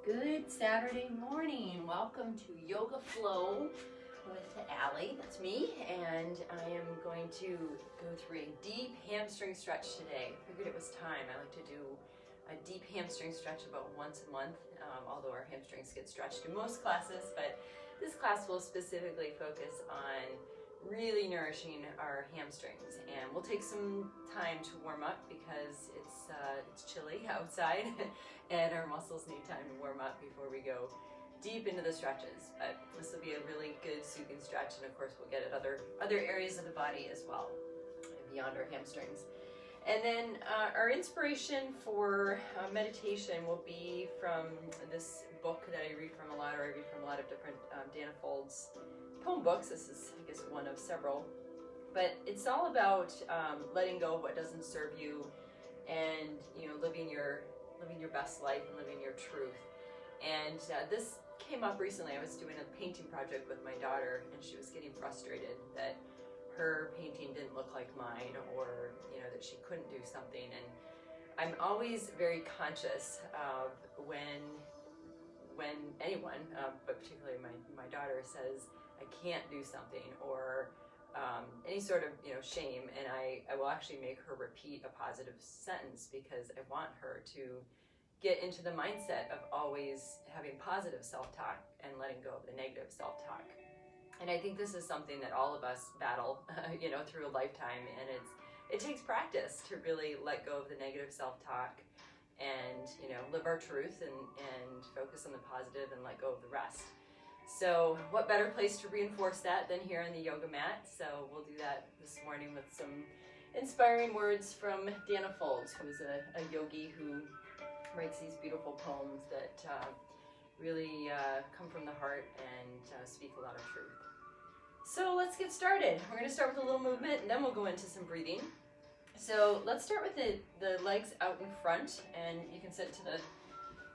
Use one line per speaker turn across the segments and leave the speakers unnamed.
Good Saturday morning. Welcome to Yoga Flow with Allie. That's me, and I am going to go through a deep hamstring stretch today. I figured it was time. I like to do a deep hamstring stretch about once a month, although our hamstrings get stretched in most classes, but this class will specifically focus on really nourishing our hamstrings, and we'll take some time to warm up because it's chilly outside and our muscles need time to warm up before we go deep into the stretches. But this will be a really good soothing stretch, and of course we'll get at other areas of the body as well beyond our hamstrings. And then our inspiration for meditation will be from this book that I read from a lot, or I read from a lot of different Dana Fold's poem books. This is, I guess, one of several. But it's all about letting go of what doesn't serve you, and living your best life and living your truth. And this came up recently. I was doing a painting project with my daughter, and she was getting frustrated that her painting didn't look like mine, or that she couldn't do something. And I'm always very conscious of when anyone, but particularly my daughter, says I can't do something, or any sort of shame, and I will actually make her repeat a positive sentence because I want her to get into the mindset of always having positive self-talk and letting go of the negative self-talk. And I think this is something that all of us battle through a lifetime, and it takes practice to really let go of the negative self-talk and live our truth and focus on the positive and let go of the rest. So what better place to reinforce that than here on the yoga mat? So we'll do that this morning with some inspiring words from Dana Fold, who's a yogi who writes these beautiful poems that really come from the heart and speak a lot of truth. So let's get started. We're going to start with a little movement, and then we'll go into some breathing. So let's start with the legs out in front, and you can sit to the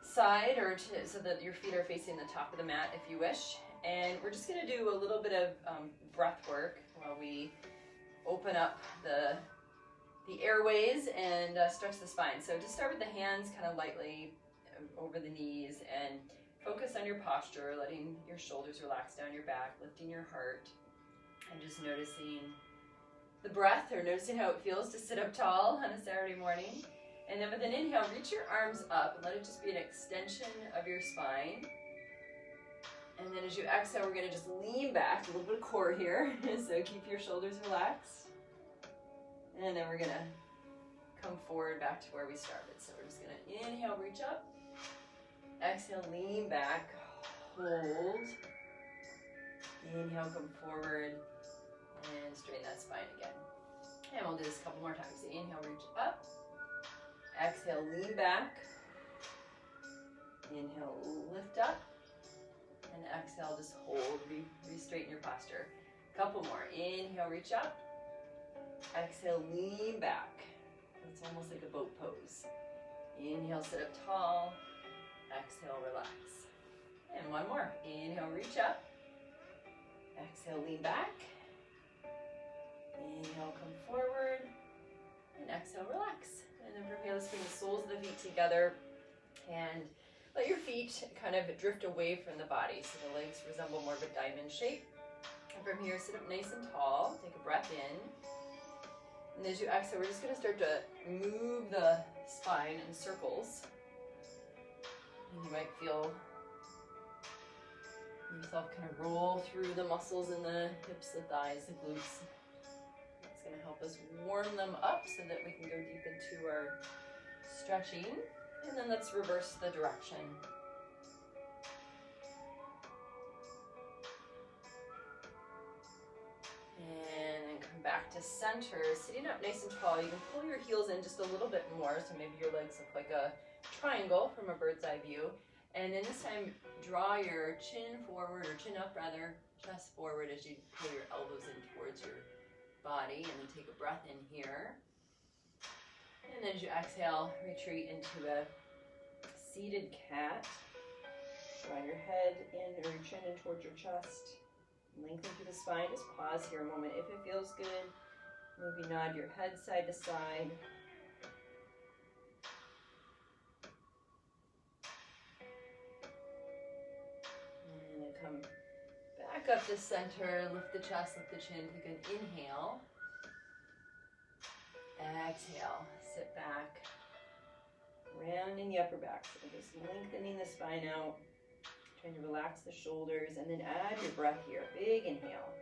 side or so that your feet are facing the top of the mat if you wish. And we're just going to do a little bit of breath work while we open up the airways and stretch the spine. So just start with the hands kind of lightly over the knees, and focus on your posture, letting your shoulders relax down your back, lifting your heart, and just noticing the breath, or noticing how it feels to sit up tall on a Saturday morning. And then with an inhale, reach your arms up and let it just be an extension of your spine. And then as you exhale, we're going to just lean back, a little bit of core here. So keep your shoulders relaxed. And then we're going to come forward back to where we started. So we're just going to inhale, reach up. Exhale, lean back, hold. Inhale, come forward, and straighten that spine again. And we'll do this a couple more times. Inhale, reach up. Exhale, lean back. Inhale, lift up. And exhale, just hold, re-straighten your posture. Couple more. Inhale, reach up. Exhale, lean back. It's almost like a boat pose. Inhale, sit up tall. Exhale, relax. And one more. Inhale, reach up. Exhale, lean back. Inhale, come forward. And exhale, relax. And then from here, let's bring the soles of the feet together and let your feet kind of drift away from the body, so the legs resemble more of a diamond shape. And from here, sit up nice and tall. Take a breath in. And as you exhale, we're just going to start to move the spine in circles. And you might feel yourself kind of roll through the muscles in the hips, the thighs, the glutes. It's going to help us warm them up so that we can go deep into our stretching. And then let's reverse the direction. And then come back to center. Sitting up nice and tall, you can pull your heels in just a little bit more, so maybe your legs look like a triangle from a bird's eye view. And then this time, draw your chin forward, or chin up rather, chest forward as you pull your elbows in towards your body. And then take a breath in here. And then as you exhale, retreat into a seated cat. Draw your head in, or your chin in towards your chest. Lengthen through the spine. Just pause here a moment. If it feels good, maybe nod your head side to side. back up to center. Lift the chest, lift the chin. Take an inhale. Exhale. Sit back. Rounding the upper back. So just lengthening the spine out. Trying to relax the shoulders. And then add your breath here. Big inhale.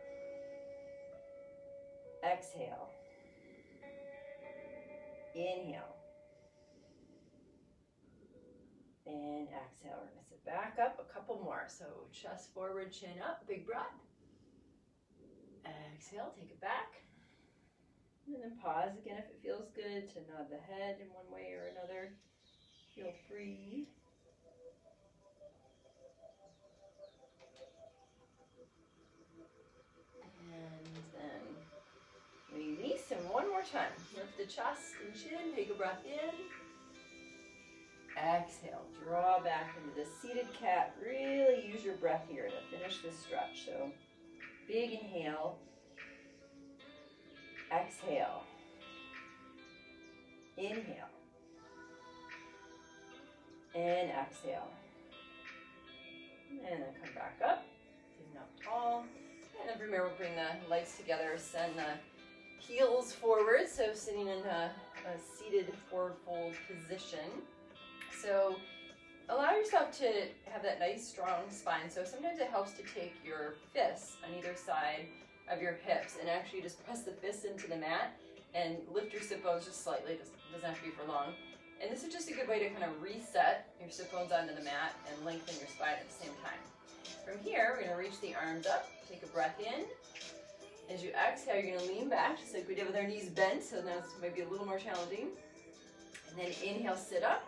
Exhale. Inhale. And exhale. We're going to sit back up a couple more. So chest forward, chin up, big breath. Exhale, take it back. And then pause again if it feels good to nod the head in one way or another. Feel free. And then release, and one more time. Lift the chest and chin, take a breath in. Exhale, draw back into the seated cat. Really use your breath here to finish this stretch. So big inhale. Exhale. Inhale. And exhale. And then come back up. Sitting up tall. And then from here, we'll bring the legs together. Send the heels forward. So sitting in a seated forward fold position. So allow yourself to have that nice strong spine. So sometimes it helps to take your fists on either side of your hips and actually just press the fists into the mat and lift your sit bones just slightly. It doesn't have to be for long. And this is just a good way to kind of reset your sit bones onto the mat and lengthen your spine at the same time. From here, we're going to reach the arms up. Take a breath in. As you exhale, you're going to lean back just like we did with our knees bent. So now it's maybe a little more challenging. And then inhale, sit up.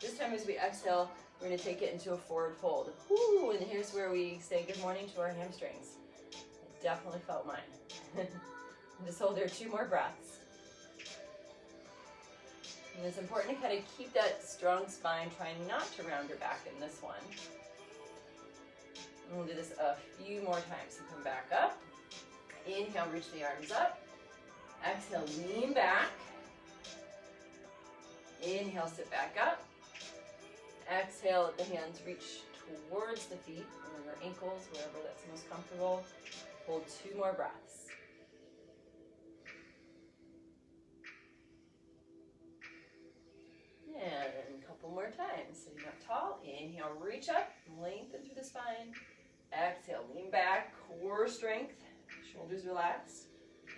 This time as we exhale, we're going to take it into a forward fold. Woo, and here's where we say good morning to our hamstrings. I definitely felt mine. And just hold there 2 more breaths. And it's important to kind of keep that strong spine, trying not to round your back in this one. And we'll do this a few more times. So come back up. Inhale, reach the arms up. Exhale, lean back. Inhale, sit back up. Exhale, let the hands reach towards the feet or your ankles, wherever that's most comfortable. Hold 2 more breaths. And a couple more times. Sitting up tall. Inhale, reach up, lengthen through the spine. Exhale, lean back, core strength, shoulders relaxed.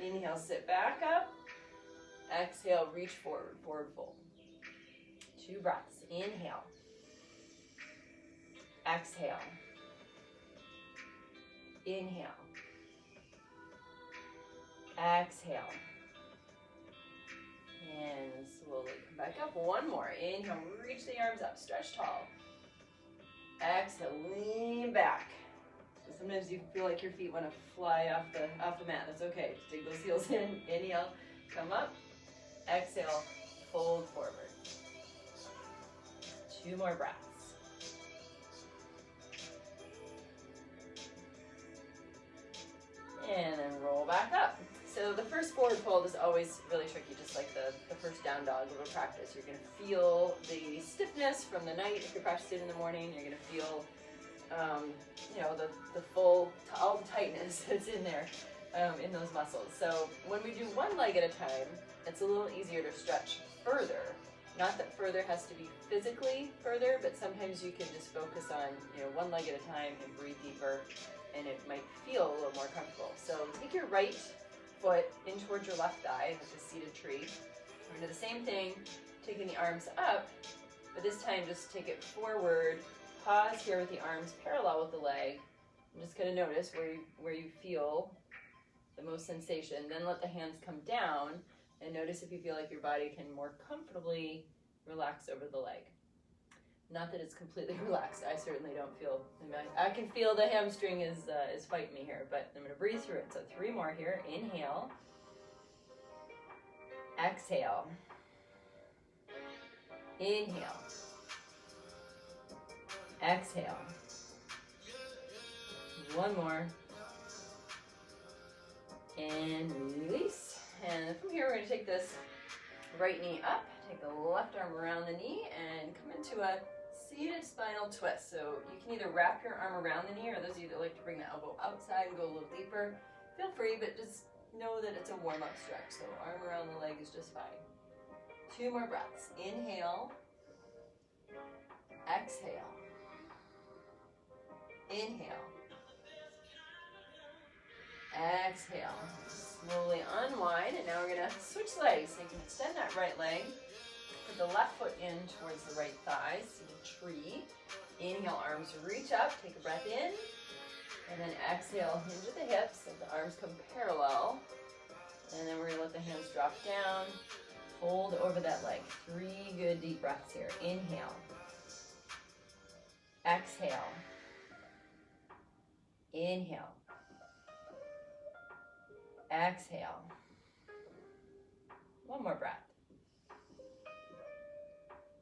Inhale, sit back up. Exhale, reach forward, forward fold. 2 breaths. Inhale. Exhale. Inhale. Exhale. And slowly come back up. 1 more. Inhale, reach the arms up, stretch tall. Exhale, lean back. So sometimes you feel like your feet want to fly off the mat. That's okay. Just dig those heels in. Inhale, come up. Exhale, fold forward. 2 more breaths. And then roll back up. So the first forward fold is always really tricky, just like the first down dog little practice. You're going to feel the stiffness from the night. If you're practicing in the morning, you're going to feel, the full, all the tightness that's in there, in those muscles. So when we do 1 leg at a time, it's a little easier to stretch further. Not that further has to be physically further, but sometimes you can just focus on, 1 leg at a time and breathe deeper, and it might feel a little more comfortable. So take your right foot in towards your left thigh, like a seated tree. We're gonna do the same thing, taking the arms up, but this time just take it forward. Pause here with the arms parallel with the leg. I'm just gonna notice where you feel the most sensation. Then let the hands come down and notice if you feel like your body can more comfortably relax over the leg. Not that it's completely relaxed. I certainly don't feel, I can feel the hamstring is fighting me here, but I'm gonna breathe through it. So 3 more here. Inhale. Exhale. Inhale. Exhale. 1 more. And release. And from here, we're gonna take this right knee up, take the left arm around the knee, and come into a seated spinal twist. So you can either wrap your arm around the knee, or those of you that like to bring the elbow outside and go a little deeper, feel free, but just know that it's a warm-up stretch. So arm around the leg is just fine. 2 more breaths. Inhale. Exhale. Inhale. Exhale. Slowly unwind, and now we're gonna switch legs. So you can extend that right leg. Put the left foot in towards the right thigh, so the tree. Inhale, arms reach up, take a breath in. And then exhale, hinge at the hips, let the arms come parallel. And then we're gonna let the hands drop down. Fold over that leg. 3 good deep breaths here. Inhale. Exhale. Inhale. Exhale. 1 more breath.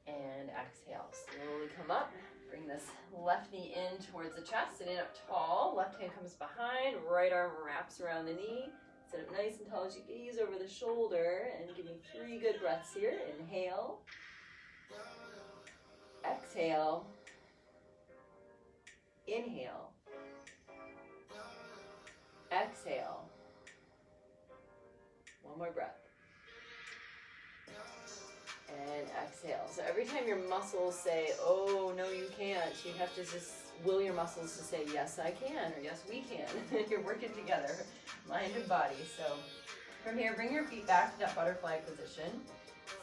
And exhale. Slowly come up. Bring this left knee in towards the chest, sitting up tall. Left hand comes behind, right arm wraps around the knee. Sit up nice and tall as you gaze over the shoulder, and give me 3 good breaths here. Inhale. Exhale. Inhale. Exhale. 1 more breath. And exhale. So every time your muscles say, oh, no, you can't, you have to just will your muscles to say, yes, I can, or yes, we can. You're working together, mind and body. So from here, bring your feet back to that butterfly position.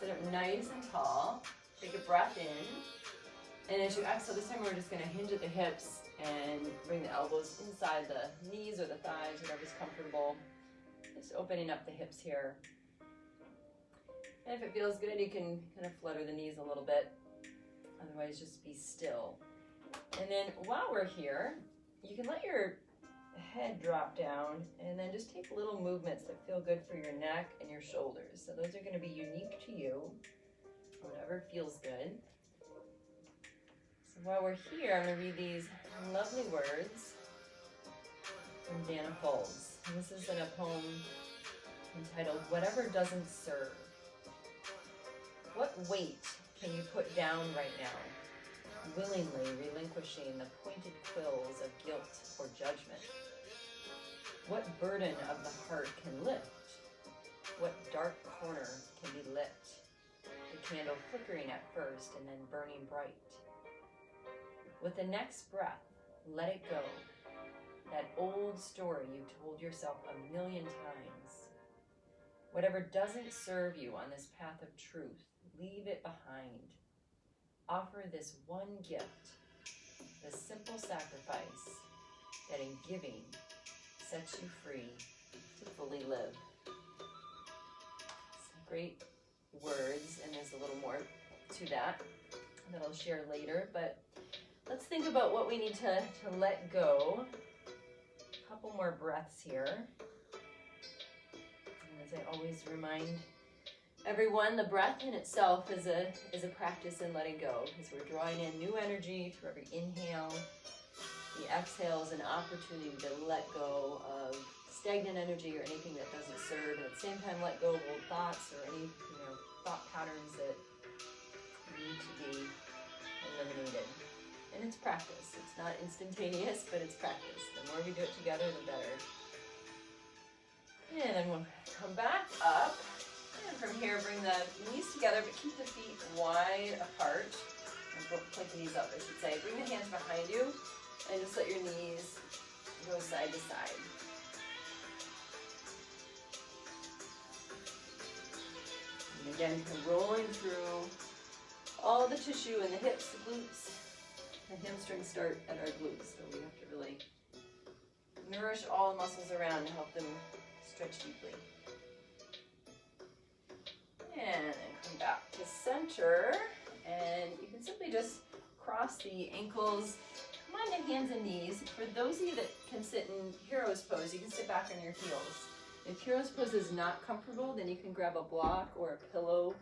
Sit up nice and tall. Take a breath in. And as you exhale, this time we're just going to hinge at the hips and bring the elbows inside the knees or the thighs, whatever's comfortable. Just opening up the hips here. And if it feels good, you can kind of flutter the knees a little bit. Otherwise, just be still. And then while we're here, you can let your head drop down and then just take little movements that feel good for your neck and your shoulders. So those are going to be unique to you, whatever feels good. So while we're here, I'm going to read these lovely words from Dana Folds. And this is in a poem entitled, Whatever Doesn't Serve. What weight can you put down right now, willingly relinquishing the pointed quills of guilt or judgment? What burden of the heart can lift? What dark corner can be lit? The candle flickering at first and then burning bright. With the next breath, let it go. That old story you told yourself 1,000,000 times. Whatever doesn't serve you on this path of truth, leave it behind. Offer this one gift, the simple sacrifice that in giving sets you free to fully live. Some great words, and there's a little more to that I'll share later, but let's think about what we need to let go. A couple more breaths here. And as I always remind everyone, the breath in itself is a practice in letting go, because we're drawing in new energy through every inhale. The exhale is an opportunity to let go of stagnant energy or anything that doesn't serve, and at the same time let go of old thoughts or any thought patterns that need to be eliminated. And it's practice. It's not instantaneous, but it's practice. The more we do it together, the better. And then we'll come back up. And from here, bring the knees together, but keep the feet wide apart. Or point the knees up, I should say. Bring the hands behind you, and just let your knees go side to side. And again, kind of rolling through all the tissue in the hips, the glutes. The hamstrings start at our glutes, so we have to really nourish all the muscles around to help them stretch deeply. And then come back to center, and you can simply just cross the ankles, come on to hands and knees. For those of you that can sit in hero's pose, you can sit back on your heels. If hero's pose is not comfortable, then you can grab a block or a pillow,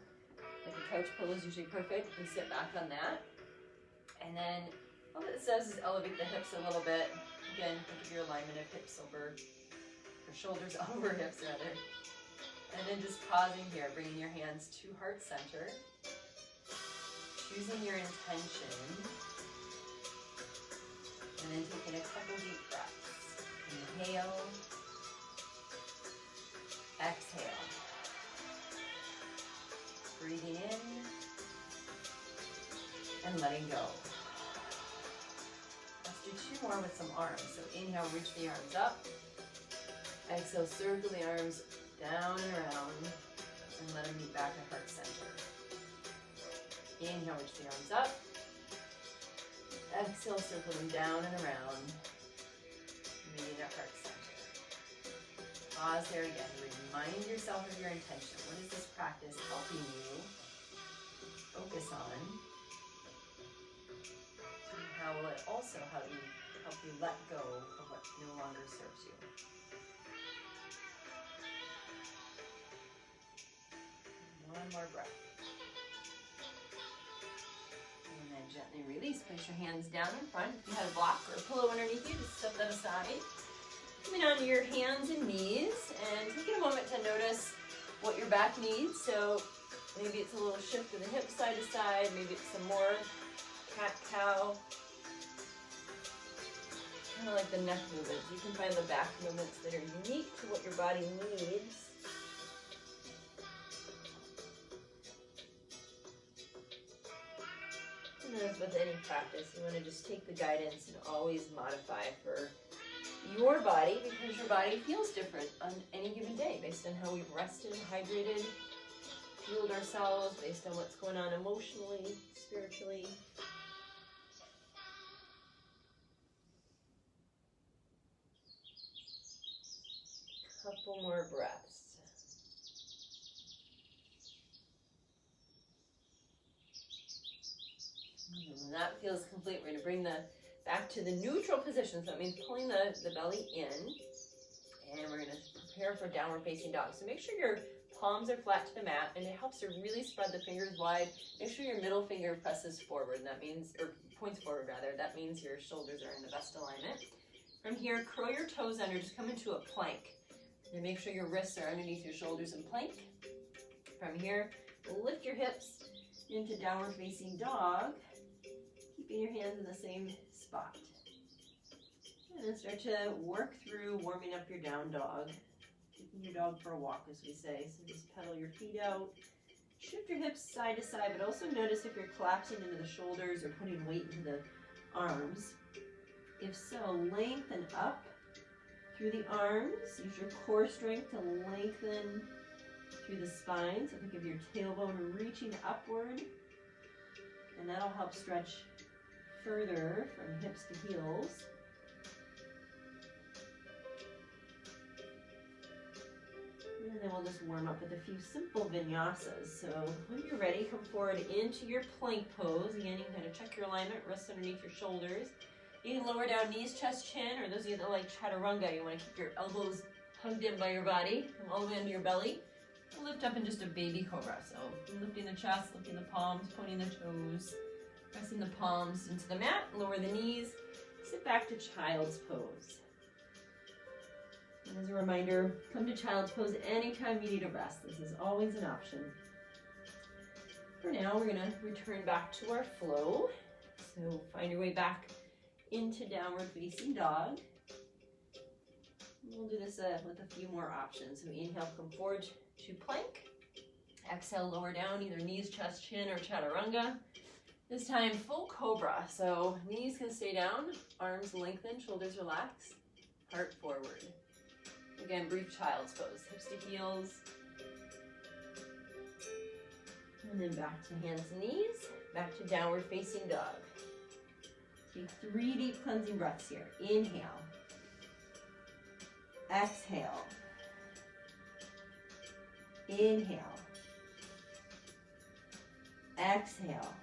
like a couch pillow is usually perfect, and sit back on that. And then all it says is elevate the hips a little bit. Again, think of your alignment of hips over, or shoulders over hips rather. And then just pausing here, bringing your hands to heart center. choosing your intention, and then taking a couple deep breaths. Inhale, exhale. Breathing in and letting go. Let's do two more with some arms. So inhale, reach the arms up. Exhale, circle the arms down and around and let them meet back at heart center. Inhale, reach the arms up. Exhale, circle them down and around, meeting at heart center. Pause there again. Remind yourself of your intention. What is this practice helping you focus on? And how will it also help you let go of what no longer serves you? One more breath. And then gently release. Place your hands down in front. If you had a block or a pillow underneath you, just set that aside. Coming onto your hands and knees and taking a moment to notice what your back needs. So maybe it's a little shift of the hips side to side, maybe it's some more cat-cow. Kind of like the neck movements. You can find the back movements that are unique to what your body needs. And as with any practice, you want to just take the guidance and always modify for your body, because your body feels different on any given day based on how we've rested, hydrated, fueled ourselves, based on what's going on emotionally, spiritually. Couple more breaths. And that feels complete. We're going to bring the back to the neutral position. So that means pulling the belly in. And we're going to prepare for downward facing dog. So make sure your palms are flat to the mat, and it helps to really spread the fingers wide. Make sure your middle finger presses forward. And that means, or points forward rather. That means your shoulders are in the best alignment. From here, curl your toes under. Just come into a plank. And make sure your wrists are underneath your shoulders in plank. From here, lift your hips into downward facing dog. Keeping your hands in the same spot. And then start to work through warming up your down dog. Taking your dog for a walk, as we say. So just pedal your feet out. Shift your hips side to side, but also notice if you're collapsing into the shoulders or putting weight into the arms. If so, lengthen up through the arms. Use your core strength to lengthen through the spine. So think of your tailbone reaching upward. And that'll help stretch further from hips to heels. And then we'll just warm up with a few simple vinyasas. So when you're ready, come forward into your plank pose. Again, you can kind of check your alignment, wrists underneath your shoulders. You can lower down knees, chest, chin, or those of you that like chaturanga, you want to keep your elbows hugged in by your body, come all the way into your belly. And lift up in just a baby cobra. So lifting the chest, lifting the palms, pointing the toes, pressing the palms into the mat, lower the knees, sit back to child's pose. And as a reminder, come to child's pose anytime you need a rest. This is always an option. For now, we're going to return back to our flow. So find your way back into downward facing dog. We'll do this with a few more options. So inhale, come forward to plank. Exhale, lower down, either knees, chest, chin, or chaturanga. This time, full cobra. So knees can stay down, arms lengthen, shoulders relax, heart forward. Again, brief child's pose, hips to heels. And then back to hands and knees, back to downward facing dog. Take 3 deep cleansing breaths here. Inhale. Exhale. Inhale. Exhale.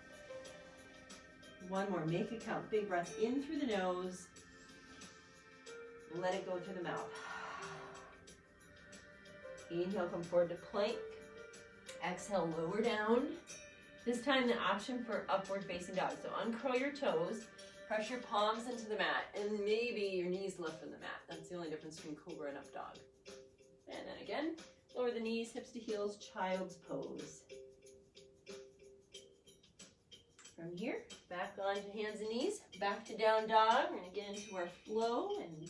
One more. Make it count. Big breath in through the nose. Let it go through the mouth. Inhale, come forward to plank. Exhale, lower down. This time the option for upward facing dog. So uncurl your toes, press your palms into the mat, and maybe your knees lift from the mat. That's the only difference between cobra and up dog. And then again, lower the knees, hips to heels, child's pose. From here, back onto hands and knees, back to down dog. We're gonna get into our flow and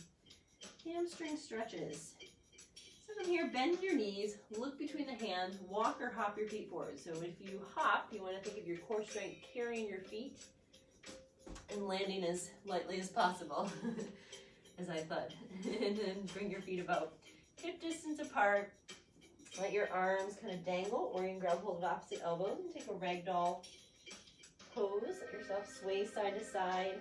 hamstring stretches. So from here, bend your knees, look between the hands, walk or hop your feet forward. So if you hop, you wanna think of your core strength carrying your feet and landing as lightly as possible, as I thud. And then bring your feet about hip distance apart. Let your arms kind of dangle, or you can grab hold of opposite elbows and take a ragdoll pose. Let yourself sway side to side.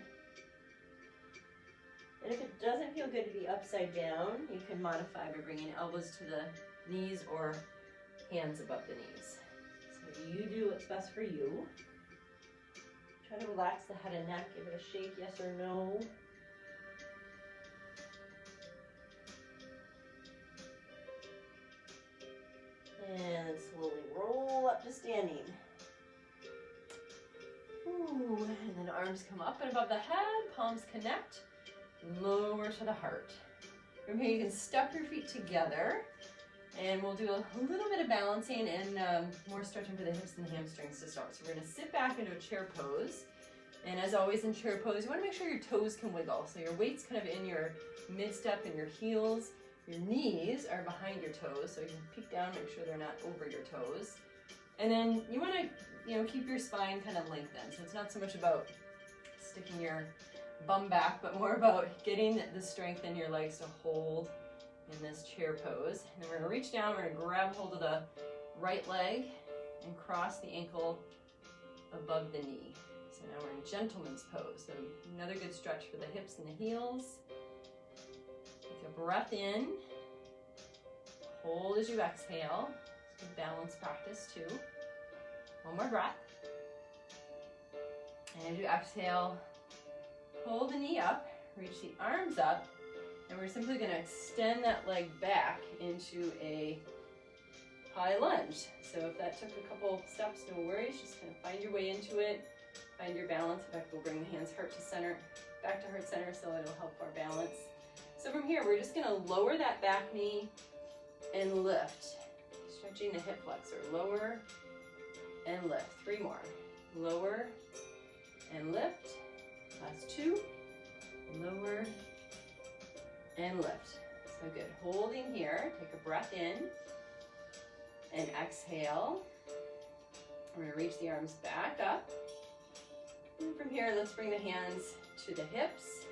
And if it doesn't feel good to be upside down, you can modify by bringing elbows to the knees or hands above the knees. So you do what's best for you. Try to relax the head and neck. Give it a shake, yes or no. And slowly roll up to standing. Ooh, and then arms come up and above the head, palms connect, lower to the heart. From here you can step your feet together, and we'll do a little bit of balancing and more stretching for the hips and the hamstrings to start. So we're gonna sit back into a chair pose. And as always in chair pose, you wanna make sure your toes can wiggle. So your weight's kind of in your mid-step and your heels. Your knees are behind your toes, so you can peek down, make sure they're not over your toes. And then you want to, keep your spine kind of lengthened. So it's not so much about sticking your bum back, but more about getting the strength in your legs to hold in this chair pose. And then we're going to reach down, we're going to grab hold of the right leg and cross the ankle above the knee. So now we're in gentleman's pose. So another good stretch for the hips and the heels. Take a breath in, hold as you exhale. It's a good balance practice too. One more breath. And as you exhale, pull the knee up, reach the arms up, and we're simply going to extend that leg back into a high lunge. So if that took a couple steps, no worries, just kind of find your way into it, find your balance. In fact, we'll bring the hands heart to center, back to heart center, so it'll help our balance. So from here, we're just going to lower that back knee and lift, stretching the hip flexor. Lower and lift. 3 more. Lower and lift. Last 2. Lower and lift. So good. Holding here. Take a breath in and exhale. We're going to reach the arms back up. And from here, let's bring the hands to the hips.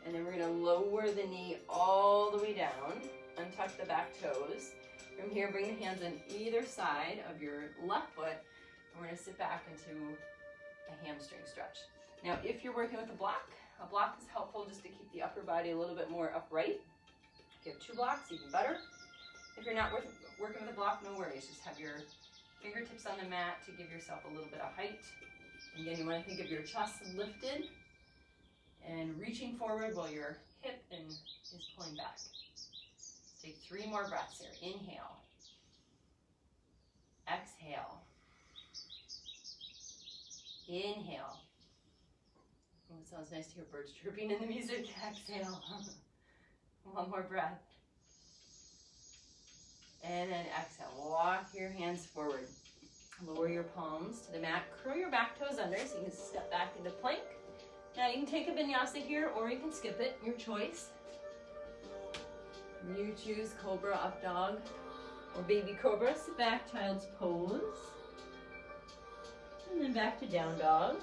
And then we're going to lower the knee all the way down, untuck the back toes. From here, bring the hands on either side of your left foot, and we're going to sit back into a hamstring stretch. Now, if you're working with a block is helpful just to keep the upper body a little bit more upright. If you have 2 blocks, even better. If you're not working with a block, no worries. Just have your fingertips on the mat to give yourself a little bit of height. Again, you want to think of your chest lifted and reaching forward while your hip is pulling back. Take 3 more breaths here. Inhale. Exhale. Inhale. Oh, it sounds nice to hear birds chirping in the music. Exhale. 1 more breath. And then exhale. Walk your hands forward. Lower your palms to the mat. Curl your back toes under so you can step back into plank. Now you can take a vinyasa here or you can skip it, your choice. You choose cobra, up dog, or baby cobra. Sit back, child's pose. And then back to down dog.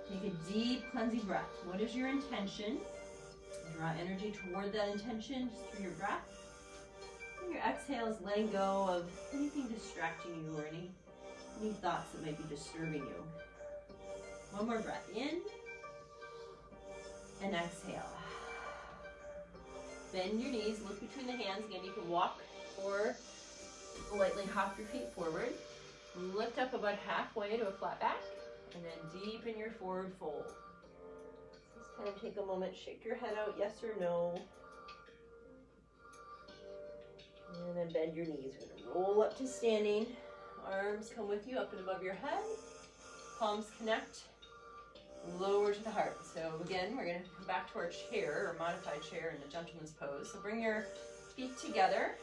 Take a deep cleansing breath. What is your intention? Draw energy toward that intention just through your breath. And your exhale is letting go of anything distracting you or any thoughts that might be disturbing you. 1 more breath in and exhale. Bend your knees, look between the hands. Again, you can walk or lightly hop your feet forward. Lift up about halfway to a flat back and then deepen your forward fold. Just kind of take a moment, shake your head out, yes or no. And then bend your knees. We're going to roll up to standing. Arms come with you up and above your head. Palms connect. Lower to the heart. So again, we're going to come back to our chair or modified chair in the gentleman's pose. So bring your feet together.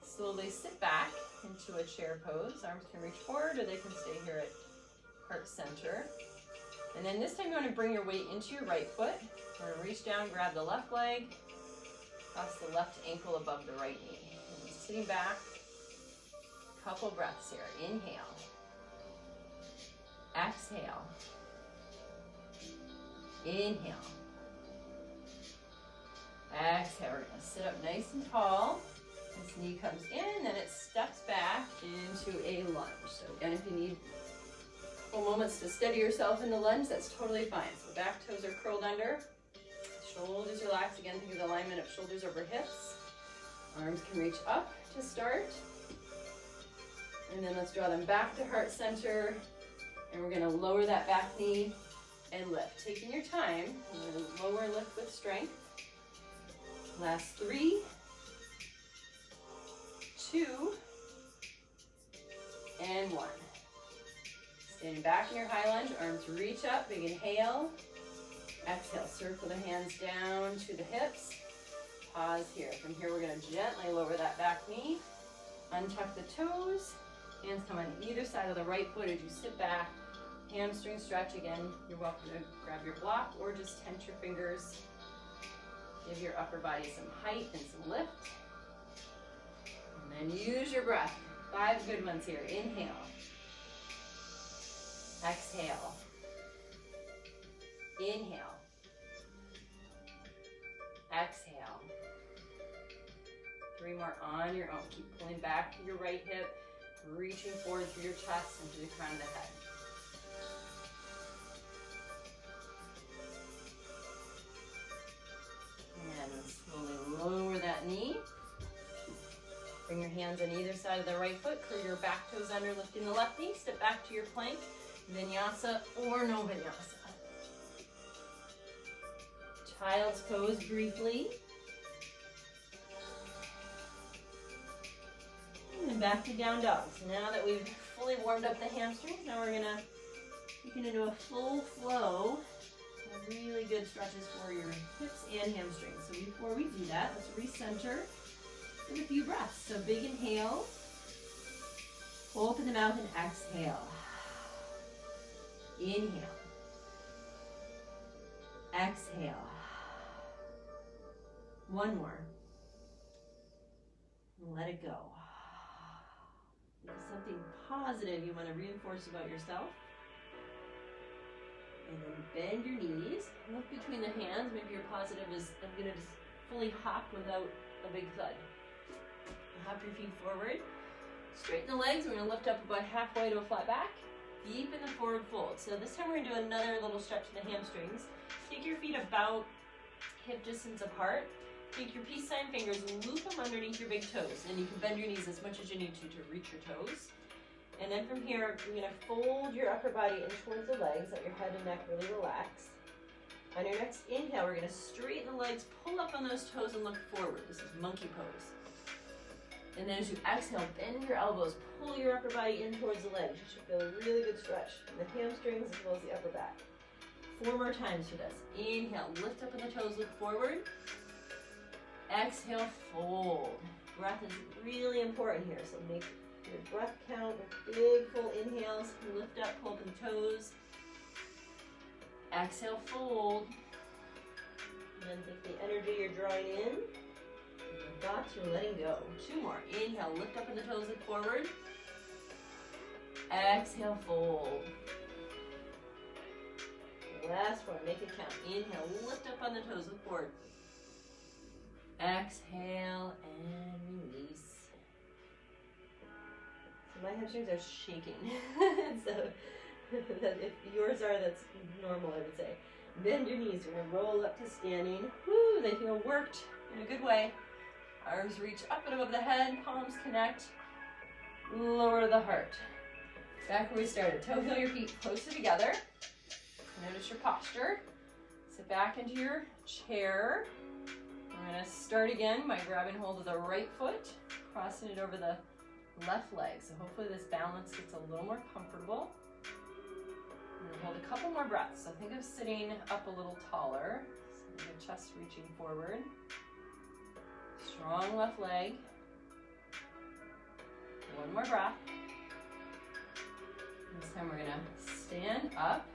Slowly sit back. into a chair pose. Arms can reach forward or they can stay here at heart center. And then this time you want to bring your weight into your right foot. We're going to reach down, grab the left leg, cross the left ankle above the right knee. And sitting back, couple breaths here. Inhale. Exhale. Inhale. Exhale. We're going to sit up nice and tall. This knee comes in, then it steps back into a lunge. So again, if you need a couple moments to steady yourself in the lunge, that's totally fine. So back toes are curled under. Shoulders relax. Again, think of the alignment of shoulders over hips. Arms can reach up to start. And then let's draw them back to heart center. And we're going to lower that back knee and lift. Taking your time, we're going to lower, lift with strength. Last 3, 2, and 1. Standing back in your high lunge, arms reach up, big inhale. Exhale, circle the hands down to the hips. Pause here. From here, we're going to gently lower that back knee. Untuck the toes. Hands come on either side of the right foot as you sit back. Hamstring stretch. Again, you're welcome to grab your block or just tense your fingers. Give your upper body some height and some lift. And then use your breath. 5 good ones here. Inhale. Exhale. Inhale. Exhale. 3 more on your own. Keep pulling back to your right hip, reaching forward through your chest and to the crown of the head. And slowly lower that knee. Bring your hands on either side of the right foot. Curl your back toes under, lifting the left knee. Step back to your plank, vinyasa or no vinyasa. Child's pose briefly. And back to down dog. So now that we've fully warmed up the hamstrings, now we're gonna get into a full flow of really good stretches for your hips and hamstrings. So before we do that, let's recenter with a few breaths. So big inhale, open the mouth and exhale. Inhale. Exhale. 1 more. Let it go. If something positive you want to reinforce about yourself. And then bend your knees. Look between the hands. Maybe your positive is, I'm going to just fully hop without a big thud. Hop your feet forward. Straighten the legs. We're going to lift up about halfway to a flat back. Deep in the forward fold. So this time we're going to do another little stretch in the hamstrings. Take your feet about hip distance apart. Take your peace sign fingers, loop them underneath your big toes, and you can bend your knees as much as you need to reach your toes. And then from here, you're going to fold your upper body in towards the legs, let your head and neck really relax. On your next inhale, we're going to straighten the legs, pull up on those toes and look forward. This is monkey pose. And then as you exhale, bend your elbows, pull your upper body in towards the legs. You should feel a really good stretch in the hamstrings as well as the upper back. 4 more times for this. Inhale, lift up on the toes, look forward. Exhale, fold. Breath is really important here, so make your breath count with big full inhales. Lift up, pull up the toes. Exhale, fold. And then take the energy you're drawing in. Your thoughts, you're letting go. 2 more. Inhale, lift up on the toes, look forward. Exhale, fold. Last one, make it count. Inhale, lift up on the toes, look forward. Exhale and release. So my hamstrings are shaking. So if yours are, that's normal, I would say. Bend your knees. We're going to roll up to standing. Woo, they feel worked in a good way. Arms reach up and above the head. Palms connect. Lower the heart. Back where we started. Toe heel your feet closer together. Notice your posture. Sit back into your chair. I'm going to start again by grabbing hold of the right foot, crossing it over the left leg. So hopefully this balance gets a little more comfortable. And hold a couple more breaths. So think of sitting up a little taller. So your chest reaching forward. Strong left leg. One more breath. This time we're gonna stand up.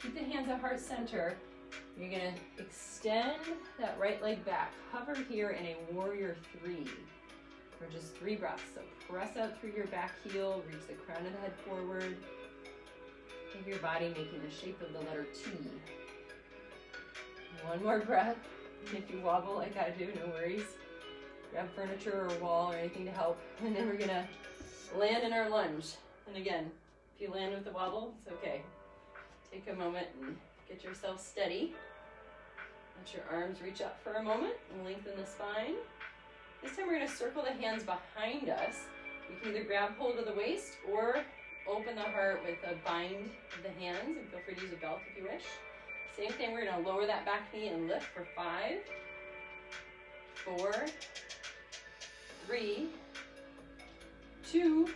Keep the hands at heart center. You're gonna extend that right leg back. Hover here in a warrior 3 for just 3 breaths. So press out through your back heel, reach the crown of the head forward. Think of your body making the shape of the letter T. One more breath. If you wobble like I do, no worries. Grab furniture or wall or anything to help. And then we're gonna land in our lunge. And again, if you land with a wobble, it's okay. Take a moment and get yourself steady. Let your arms reach up for a moment and lengthen the spine. This time we're gonna circle the hands behind us. You can either grab hold of the waist or open the heart with a bind of the hands, and feel free to use a belt if you wish. Same thing, we're gonna lower that back knee and lift for 5, 4, 3, 2,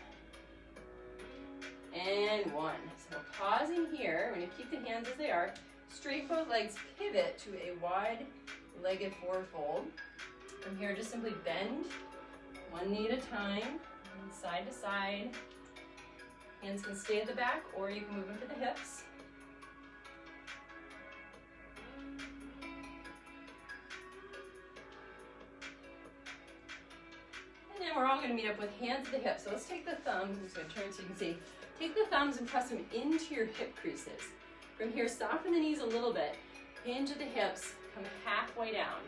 and 1. So pausing here, we're gonna keep the hands as they are. Straight both legs, pivot to a wide-legged forward fold. From here, just simply bend one knee at a time, side to side. Hands can stay at the back, or you can move them to the hips. And then we're all going to meet up with hands at the hips. So let's take the thumbs. I'm just going to turn so you can see. Take the thumbs and press them into your hip creases. From here, soften the knees a little bit. Hinge at the hips. Come halfway down.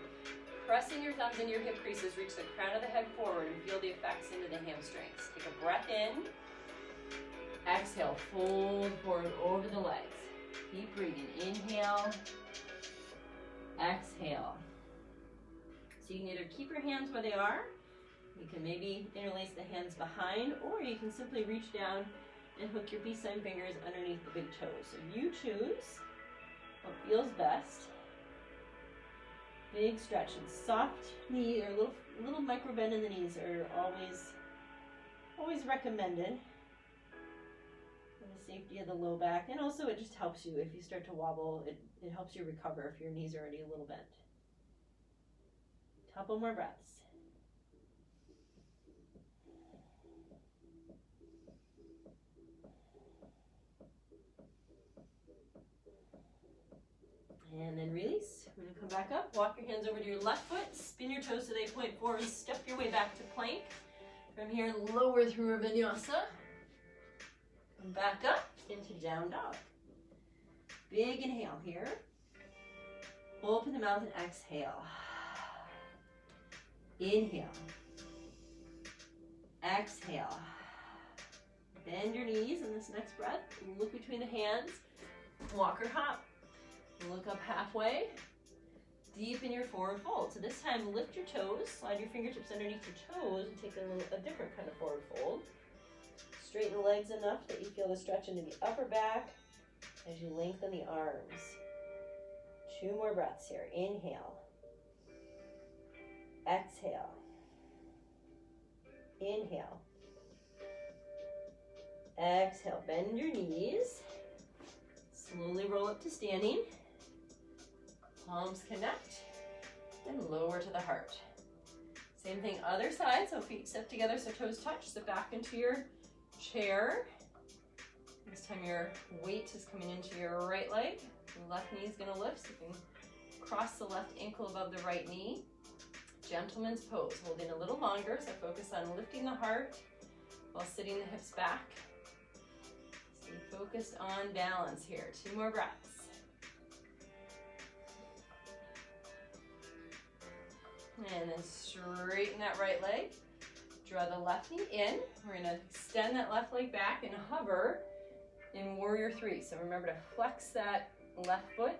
Pressing your thumbs into your hip creases, reach the crown of the head forward and feel the effects into the hamstrings. Take a breath in. Exhale, fold forward over the legs. Keep breathing. Inhale. Exhale. So you can either keep your hands where they are, you can maybe interlace the hands behind, or you can simply reach down and hook your peace sign fingers underneath the big toes. So you choose what feels best. Big stretch and soft knee, or little micro bend in the knees are always recommended for the safety of the low back. And also it just helps you if you start to wobble, it helps you recover if your knees are already a little bent. Couple more breaths. And then release. We're going to come back up. Walk your hands over to your left foot. Spin your toes so they point forward. Step your way back to plank. From here, lower through a vinyasa. Come back up into down dog. Big inhale here. Open the mouth and exhale. Inhale. Exhale. Bend your knees in this next breath. Look between the hands. Walk or hop. Look up halfway, deepen your forward fold. So this time, lift your toes, slide your fingertips underneath your toes, and take a different kind of forward fold. Straighten the legs enough that you feel the stretch into the upper back as you lengthen the arms. 2 more breaths here. Inhale. Exhale. Inhale. Exhale. Bend your knees. Slowly roll up to standing. Palms connect, and lower to the heart. Same thing other side, so feet step together so toes touch. Sit back into your chair. This time your weight is coming into your right leg. Your left knee is going to lift, so you can cross the left ankle above the right knee. Gentleman's pose, holding a little longer, so focus on lifting the heart while sitting the hips back. Stay focused on balance here. 2 more breaths. And then straighten that right leg. Draw the left knee in. We're going to extend that left leg back and hover in warrior 3. So remember to flex that left foot.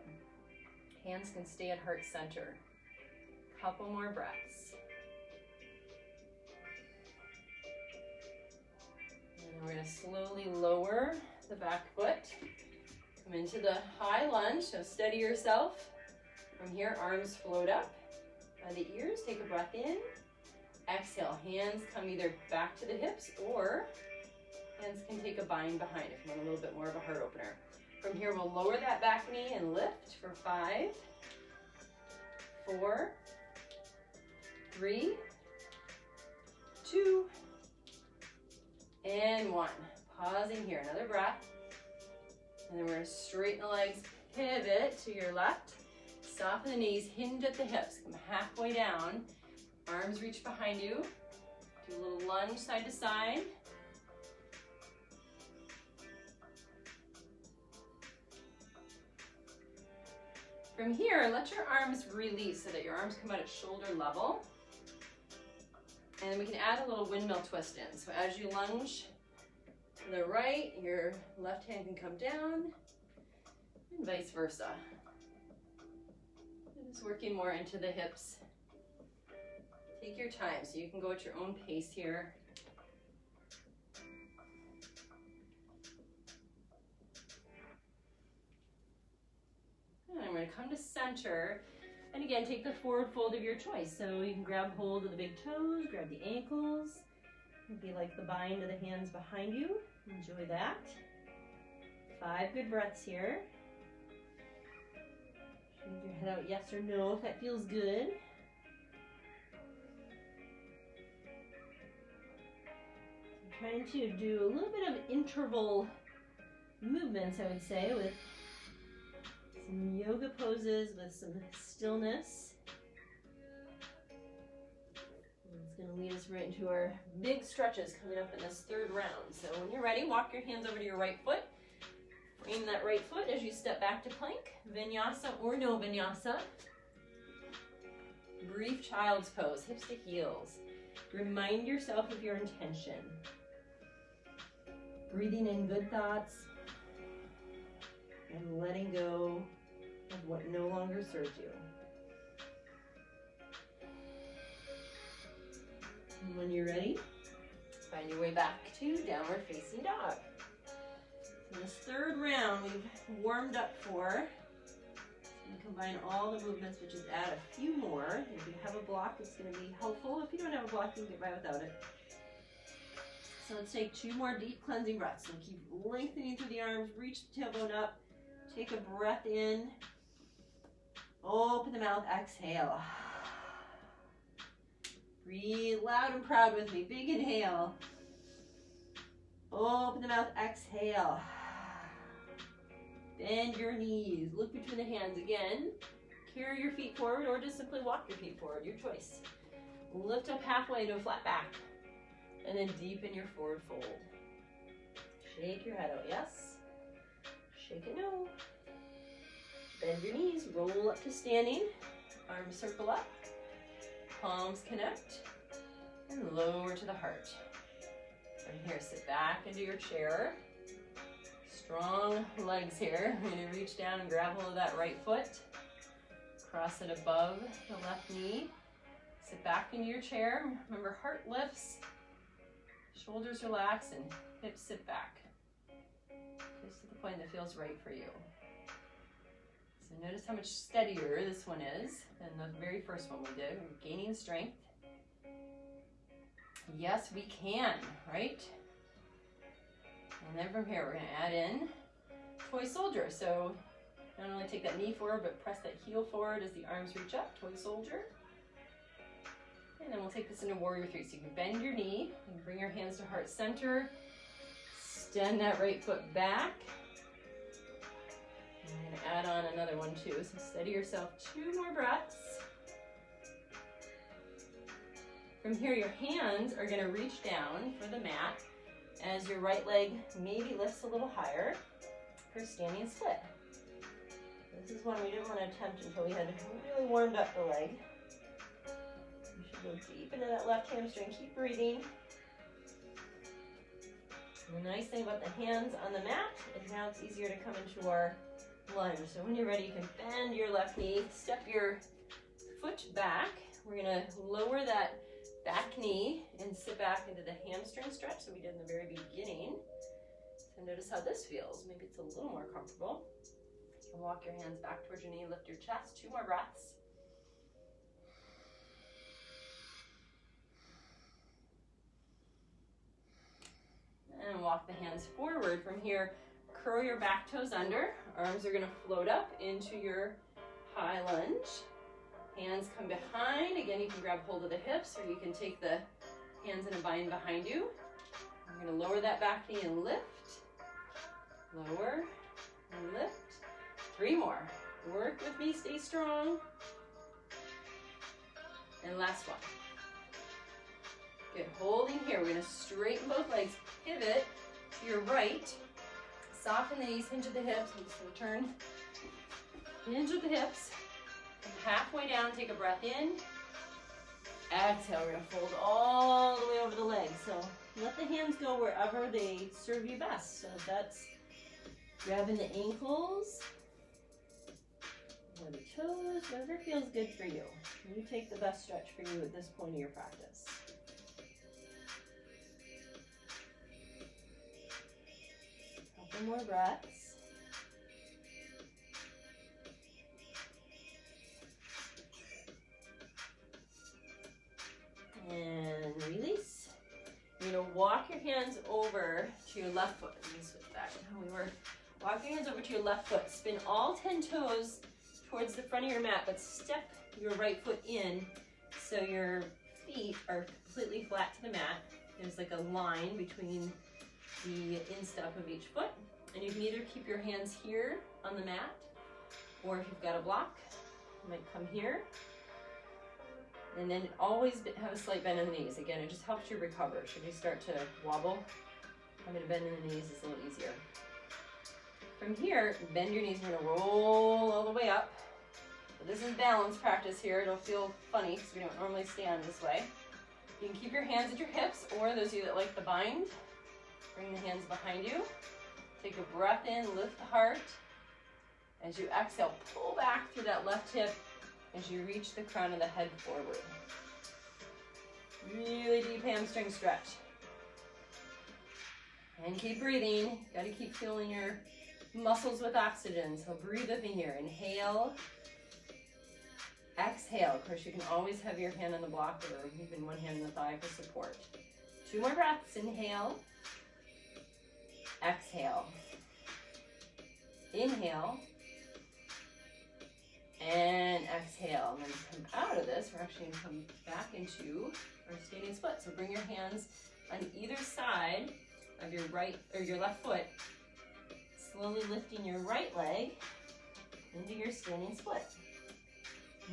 Hands can stay at heart center. Couple more breaths. And we're going to slowly lower the back foot. Come into the high lunge, so steady yourself. From here, arms float up by the ears. Take a breath in. Exhale, hands come either back to the hips or hands can take a bind behind if you want a little bit more of a heart opener. From here, we'll lower that back knee and lift for 5, 4, 3, 2, And 1. Pausing here, another breath. And then we're going to straighten the legs, pivot to your left. Soften the knees, hinge at the hips. Come halfway down. Arms reach behind you. Do a little lunge side to side. From here, let your arms release so that your arms come out at shoulder level. And then we can add a little windmill twist in. So as you lunge to the right, your left hand can come down, and vice versa. Just working more into the hips. Take your time so you can go at your own pace here. And I'm going to come to center. And again, take the forward fold of your choice. So you can grab hold of the big toes, grab the ankles. Maybe like the bind of the hands behind you. Enjoy that. 5 good breaths here. Shake your head out yes or no if that feels good. I'm trying to do a little bit of interval movements, I would say, with some yoga poses with some stillness. And it's going to lead us right into our big stretches coming up in this 3rd round. So when you're ready, walk your hands over to your right foot. Frame that right foot as you step back to plank, vinyasa or no vinyasa. Brief child's pose, hips to heels. Remind yourself of your intention. Breathing in good thoughts and letting go of what no longer serves you. And when you're ready, find your way back to downward facing dog. In this 3rd round, we've warmed up for. So we combine all the movements, which is add a few more. If you have a block, it's going to be helpful. If you don't have a block, you can get by without it. So let's take 2 more deep cleansing breaths. So keep lengthening through the arms, reach the tailbone up, take a breath in, open the mouth, exhale. Breathe loud and proud with me, big inhale. Open the mouth, exhale. Bend your knees, look between the hands again. Carry your feet forward or just simply walk your feet forward, your choice. Lift up halfway to a flat back. And then deepen your forward fold. Shake your head out, yes. Shake it, no. Bend your knees, roll up to standing. Arms circle up. Palms connect. And lower to the heart. From here, sit back into your chair. Strong legs here. I'm going to reach down and grab hold of that right foot. Cross it above the left knee. Sit back into your chair. Remember, heart lifts. Shoulders relax and hips sit back. Just to the point that feels right for you. So notice how much steadier this one is than the very first one we did. We're gaining strength. Yes, we can, right? And then from here, we're going to add in toy soldier. So not only take that knee forward, but press that heel forward as the arms reach up, toy soldier. And then we'll take this into warrior 3. So you can bend your knee and bring your hands to heart center. Extend that right foot back. And I'm going to add on another one too. So steady yourself, 2 more breaths. From here, your hands are going to reach down for the mat as your right leg maybe lifts a little higher for standing split. This is one we didn't want to attempt until we had really warmed up the leg. You should go deep into that left hamstring. Keep breathing. And the nice thing about the hands on the mat is now it's easier to come into our lunge. So when you're ready, you can bend your left knee, step your foot back. We're going to lower that back knee and sit back into the hamstring stretch that we did in the very beginning. So notice how this feels. Maybe it's a little more comfortable. You can walk your hands back towards your knee, lift your chest. 2 more breaths. And walk the hands forward. From here, curl your back toes under. Arms are going to float up into your high lunge. Hands come behind. Again, you can grab hold of the hips or you can take the hands in a bind behind you. We're gonna lower that back knee and lift. Lower and lift. 3 more. Work with me, stay strong. And last one. Good, holding here. We're gonna straighten both legs, pivot to your right. Soften the knees, hinge at the hips. I'm just gonna turn. Hinge at the hips. Come halfway down, take a breath in. Exhale, we're gonna fold all the way over the legs. So let the hands go wherever they serve you best. So that's grabbing the ankles, or the toes, whatever feels good for you. You take the best stretch for you at this point of your practice. Couple more breaths. And release. You're going to walk your hands over to your left foot. Let me switch back to how we were. Walk your hands over to your left foot. Spin all 10 toes towards the front of your mat, but step your right foot in so your feet are completely flat to the mat. There's like a line between the instep of each foot. And you can either keep your hands here on the mat, or if you've got a block, you might come here. And then always have a slight bend in the knees. Again, it just helps you recover. Should you start to wobble, having a bend in the knees is a little easier. From here, bend your knees. We're gonna roll all the way up. So this is balance practice here. It'll feel funny because we don't normally stand this way. You can keep your hands at your hips, or those of you that like the bind, bring the hands behind you. Take a breath in, lift the heart. As you exhale, pull back through that left hip as you reach the crown of the head forward. Really deep hamstring stretch. And keep breathing. Got to keep fueling your muscles with oxygen. So breathe with me here. Inhale. Exhale. Of course, you can always have your hand on the block or even one hand on the thigh for support. 2 more breaths. Inhale. Exhale. Inhale. And exhale. And then come out of this. We're actually going to come back into our standing split. So bring your hands on either side of your right or your left foot. Slowly lifting your right leg into your standing split.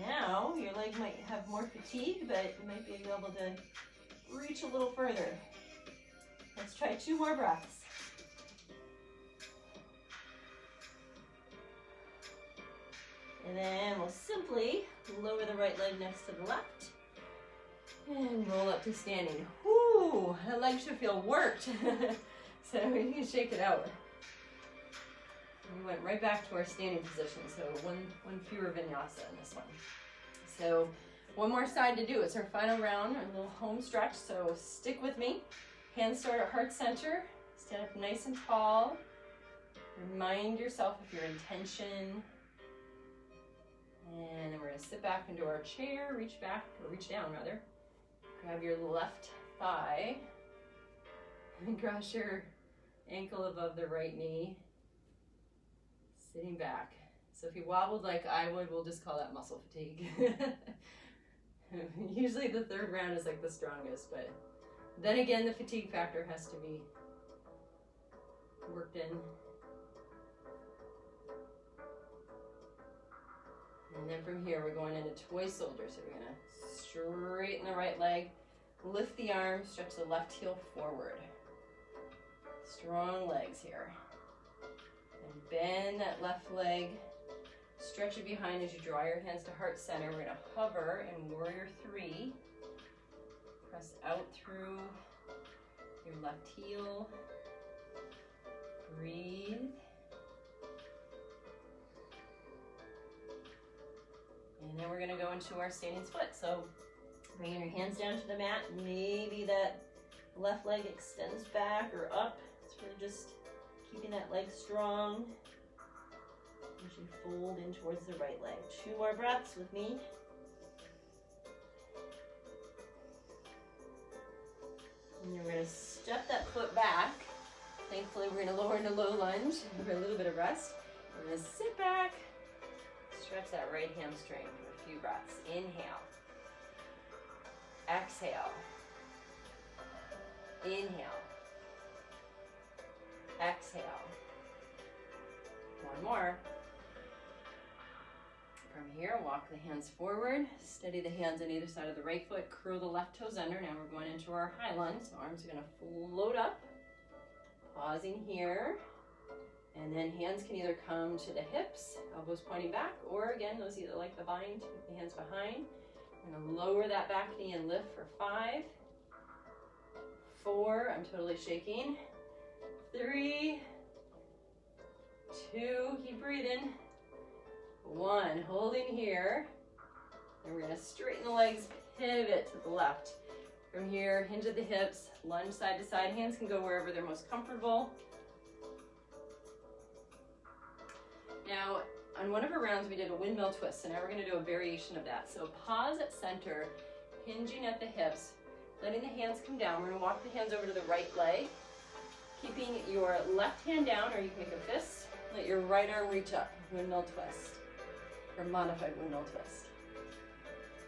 Now your leg might have more fatigue, but you might be able to reach a little further. Let's try 2 more breaths. And then we'll simply lower the right leg next to the left and roll up to standing. Whoo, that leg should feel worked. So we can shake it out. We went right back to our standing position, so one fewer vinyasa in this one. So one more side to do. It's our final round, our little home stretch, so stick with me. Hands start at heart center. Stand up nice and tall. Remind yourself of your intention. And then we're going to sit back into our chair, reach back, or reach down rather. Grab your left thigh and cross your ankle above the right knee. Sitting back. So if you wobbled like I would, we'll just call that muscle fatigue. Usually the 3rd round is like the strongest, but then again, the fatigue factor has to be worked in. And then from here, we're going into toy soldier. So we're going to straighten the right leg, lift the arm, stretch the left heel forward. Strong legs here. And bend that left leg, stretch it behind as you draw your hands to heart center. We're going to hover in warrior 3. Press out through your left heel. Breathe. And then we're going to go into our standing split. So bringing your hands down to the mat. Maybe that left leg extends back or up. It's really just keeping that leg strong as you fold in towards the right leg. 2 more breaths with me. And then we're going to step that foot back. Thankfully, we're going to lower into low lunge for a little bit of rest. We're going to sit back. Stretch that right hamstring for a few breaths. Inhale. Exhale. Inhale. Exhale. One more. From here, walk the hands forward, steady the hands on either side of the right foot, curl the left toes under. Now we're going into our high lunge, so arms are gonna float up. Pausing here, and then hands can either come to the hips, elbows pointing back, or again, those either like the bind, keep the hands behind. I'm gonna lower that back knee and lift for 5, 4, I'm totally shaking, 3, 2, keep breathing, 1, holding here, and we're gonna straighten the legs, pivot to the left. From here, hinge at the hips, lunge side to side, hands can go wherever they're most comfortable. Now, on one of our rounds, we did a windmill twist, so now we're gonna do a variation of that. So pause at center, hinging at the hips, letting the hands come down. We're gonna walk the hands over to the right leg, keeping your left hand down, or you can make a fist. Let your right arm reach up, windmill twist, or modified windmill twist.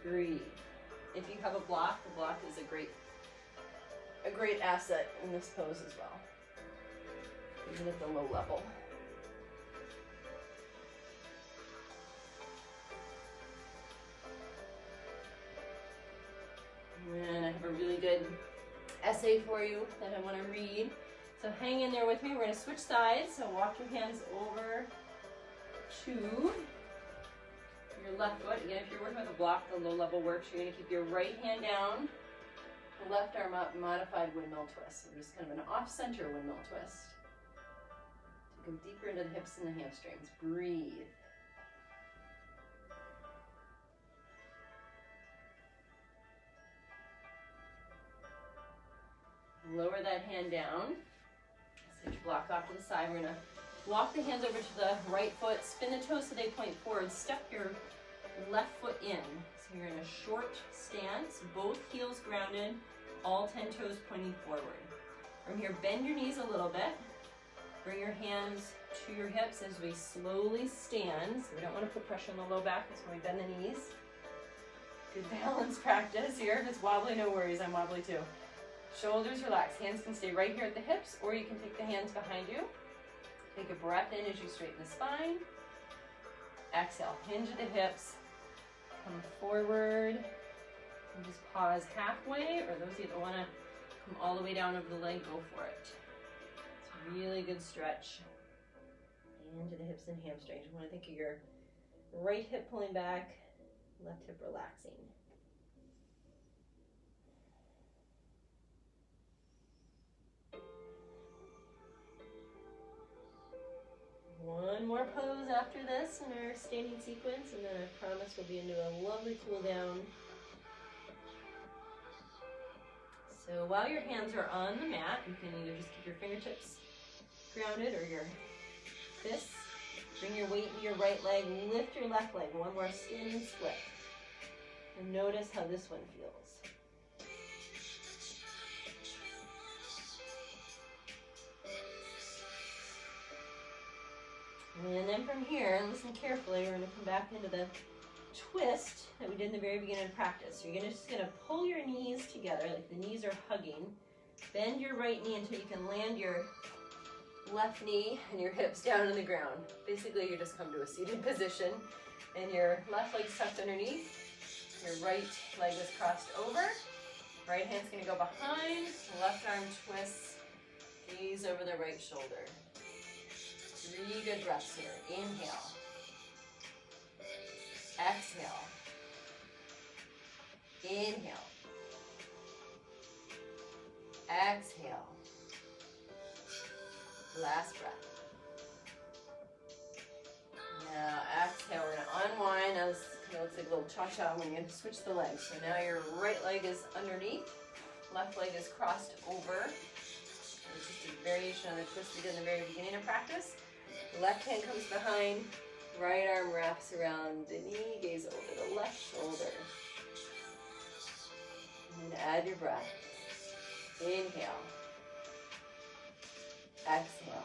Breathe. If you have a block, the block is a great asset in this pose as well, even at the low level. And I have a really good essay for you that I want to read. So hang in there with me. We're going to switch sides. So walk your hands over to your left foot. Again, if you're working with a block, the low level works. You're going to keep your right hand down, the left arm up, modified windmill twist. So just kind of an off-center windmill twist. To go deeper into the hips and the hamstrings. Breathe. Lower that hand down. Set your block off to the side. We're going to walk the hands over to the right foot, spin the toes so they point forward, step your left foot in. So you're in a short stance, both heels grounded, all 10 toes pointing forward. From here, bend your knees a little bit. Bring your hands to your hips as we slowly stand. So we don't want to put pressure on the low back, that's when we bend the knees. Good balance practice here. If it's wobbly, no worries, I'm wobbly too. Shoulders relax, hands can stay right here at the hips, or you can take the hands behind you. Take a breath in as you straighten the spine. Exhale, hinge at the hips, come forward, and just pause halfway, or those of you that want to come all the way down over the leg, go for it. It's a really good stretch into the hips and hamstrings. You want to think of your right hip pulling back, left hip relaxing. One more pose after this in our standing sequence, and then I promise we'll be into a lovely cool down. So while your hands are on the mat, you can either just keep your fingertips grounded or your fists. Bring your weight into your right leg, lift your left leg. One more standing split. And notice how this one feels. And then from here, listen carefully, we're going to come back into the twist that we did in the very beginning of practice. So you're just going to pull your knees together, like the knees are hugging. Bend your right knee until you can land your left knee and your hips down on the ground. Basically, you just come to a seated position, and your left leg's tucked underneath. Your right leg is crossed over. Right hand's going to go behind. Left arm twists. Gaze over the right shoulder. 3 good breaths here. Inhale. Exhale. Inhale. Exhale. Last breath. Now exhale, we're going to unwind. Now this kind of looks like a little cha-cha when you switch the legs. So now your right leg is underneath. Left leg is crossed over. It's just a variation of the twist we did in the very beginning of practice. The left hand comes behind, right arm wraps around the knee, gaze over the left shoulder. And then add your breath. Inhale. Exhale.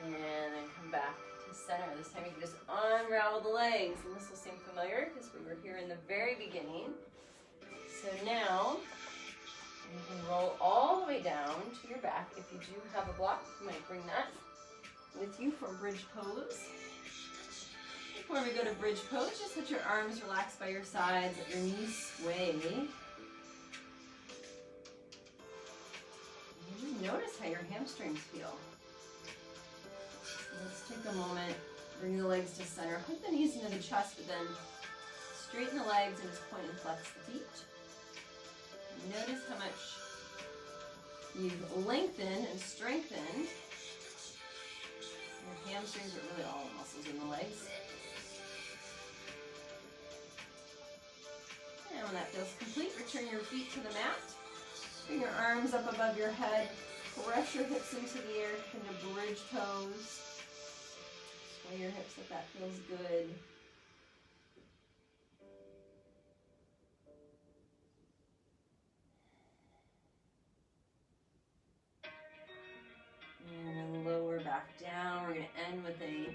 And then come back to center. This time you can just arm around with the legs. And this will seem familiar because we were here in the very beginning. So now you can roll all the way down to your back. If you do have a block, you might bring that with you for bridge pose. Before we go to bridge pose, just let your arms relax by your sides, let your knees sway. And just notice how your hamstrings feel. Let's take a moment, bring the legs to center, hook the knees into the chest, but then straighten the legs and just point and flex the feet. Notice how much you've lengthened and strengthened. Your hamstrings are really all the muscles in the legs. And when that feels complete, return your feet to the mat. Bring your arms up above your head. Press your hips into the air into bridge pose. Sway your hips if that feels good. And then lower back down. We're going to end with a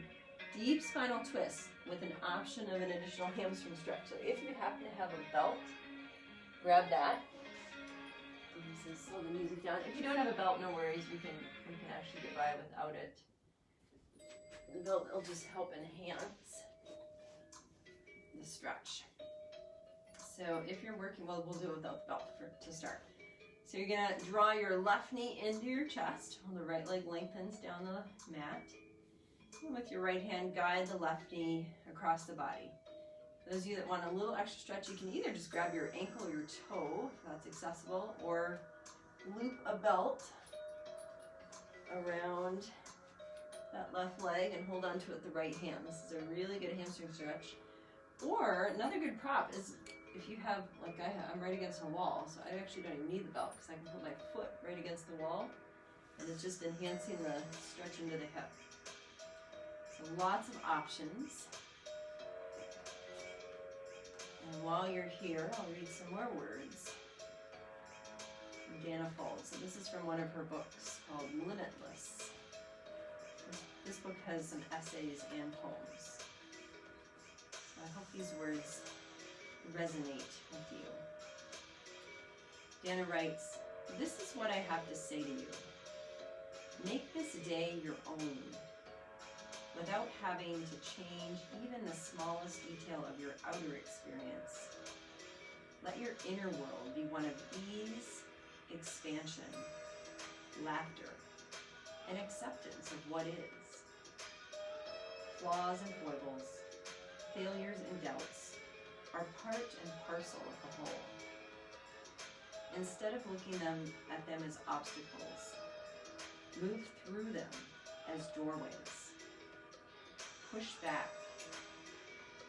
deep spinal twist with an option of an additional hamstring stretch. So if you happen to have a belt, grab that. This is slow the music down. If you don't have a belt, no worries. We can actually get by without it. The belt will just help enhance the stretch. So if you're working, well, we'll do it without the belt to start. So you're gonna draw your left knee into your chest while the right leg lengthens down the mat. And with your right hand, guide the left knee across the body. For those of you that want a little extra stretch, you can either just grab your ankle or your toe, if that's accessible, or loop a belt around that left leg and hold on to it with the right hand. This is a really good hamstring stretch. Or another good prop is if you have, like I'm right against a wall, so I actually don't even need the belt because I can put my foot right against the wall and it's just enhancing the stretch into the hip. So lots of options. And while you're here, I'll read some more words from Dana Fold. So this is from one of her books called Limitless. This book has some essays and poems. So I hope these words resonate with you. Dana writes, "This is what I have to say to you. Make this day your own, without having to change even the smallest detail of your outer experience. Let your inner world be one of ease, expansion, laughter, and acceptance of what is. Flaws and foibles, failures and doubts are part and parcel of the whole. Instead of looking at them as obstacles, move through them as doorways. Push back,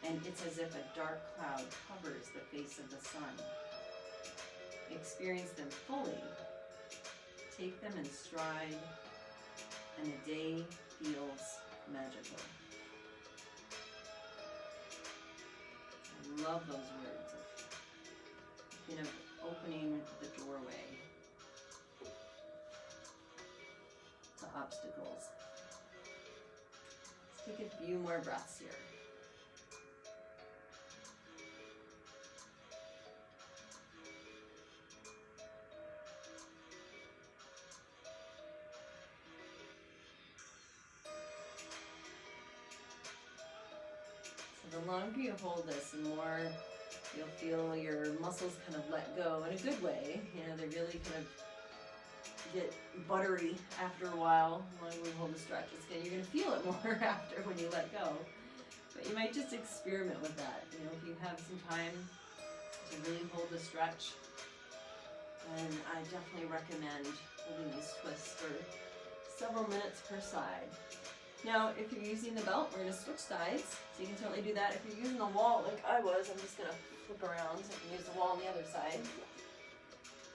and it's as if a dark cloud covers the face of the sun. Experience them fully, take them in stride, and the day feels magical." I love those words of opening the doorway to obstacles. Let's take a few more breaths here. So the longer you hold this, the more you'll feel your muscles kind of let go in a good way. You know, they really kind of get buttery after a while when we hold the stretch. You're going to feel it more after when you let go. But you might just experiment with that. You know, if you have some time to really hold the stretch, then I definitely recommend holding these twists for several minutes per side. Now, if you're using the belt, we're going to switch sides. So you can certainly do that. If you're using the wall like I was, I'm just going to flip around so I can use the wall on the other side.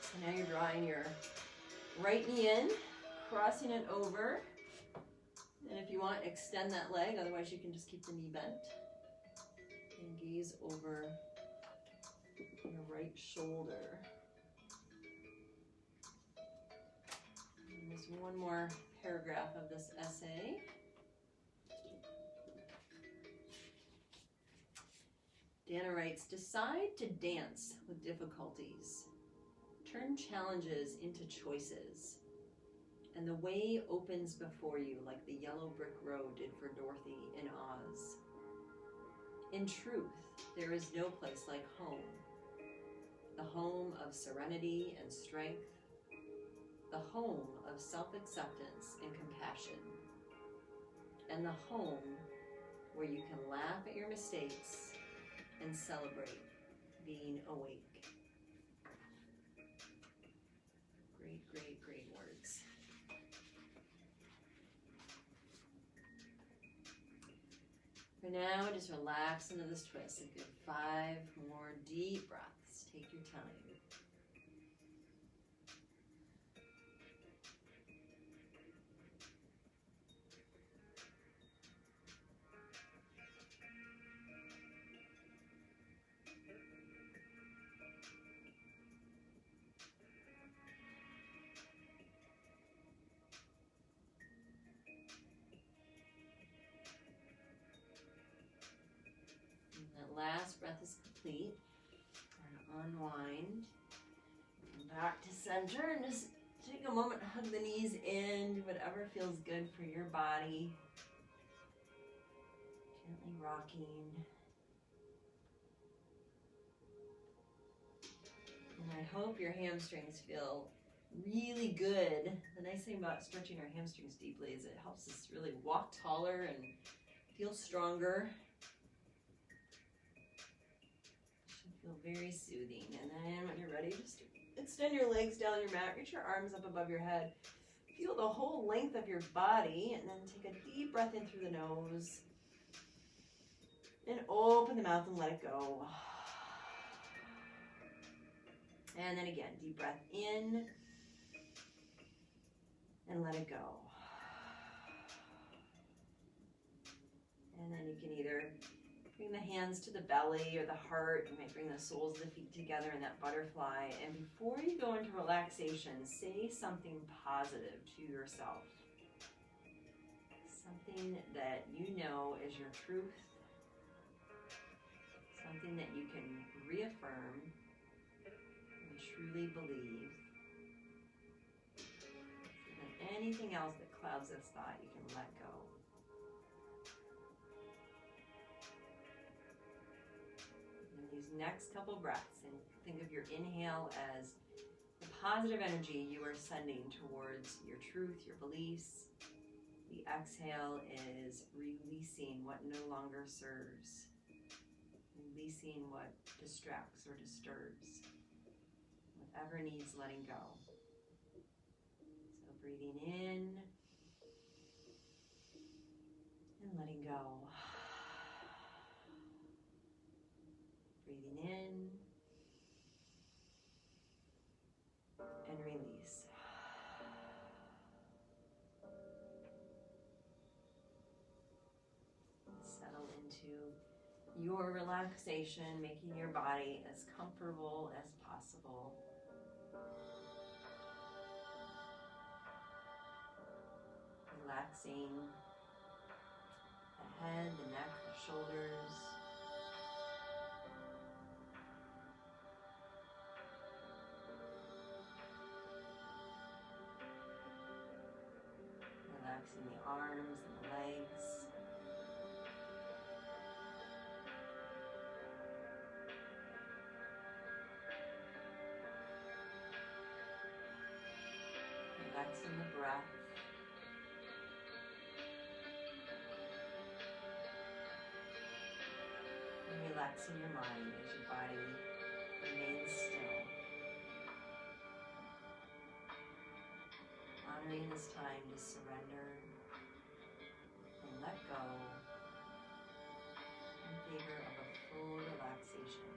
So now you're drawing your right knee in, crossing it over. And if you want, extend that leg. Otherwise, you can just keep the knee bent. And gaze over your right shoulder. And there's one more paragraph of this essay. writes, decide to dance with difficulties. Turn challenges into choices. And the way opens before you like the yellow brick road did for Dorothy in Oz. In truth, there is no place like home. The home of serenity and strength. The home of self-acceptance and compassion. And the home where you can laugh at your mistakes and celebrate being awake. Great, great, great words. For now, just relax into this twist. A good 5 more deep breaths. Take your time. Last breath is complete. We're going to unwind. Come back to center and just take a moment to hug the knees in. Do whatever feels good for your body. Gently rocking. And I hope your hamstrings feel really good. The nice thing about stretching our hamstrings deeply is it helps us really walk taller and feel stronger. Feel very soothing. And then when you're ready, just extend your legs down your mat, reach your arms up above your head. Feel the whole length of your body, and then take a deep breath in through the nose. And open the mouth and let it go. And then again, deep breath in and let it go. And then you can either bring the hands to the belly or the heart. You might bring the soles of the feet together in that butterfly. And before you go into relaxation, say something positive to yourself. Something that you know is your truth. Something that you can reaffirm and truly believe. And anything else that clouds this thought, you can let go. These next couple breaths, and think of your inhale as the positive energy you are sending towards your truth, your beliefs. The exhale is releasing what no longer serves, releasing what distracts or disturbs, whatever needs letting go. So breathing in and letting go. Breathing in and release. Settle into your relaxation, making your body as comfortable as possible. Relaxing the head, the neck, the shoulders. Relaxing the arms and the legs. Relaxing the breath. And relaxing your mind as your body remains still. Honoring this time to surrender and let go in favor of a full relaxation.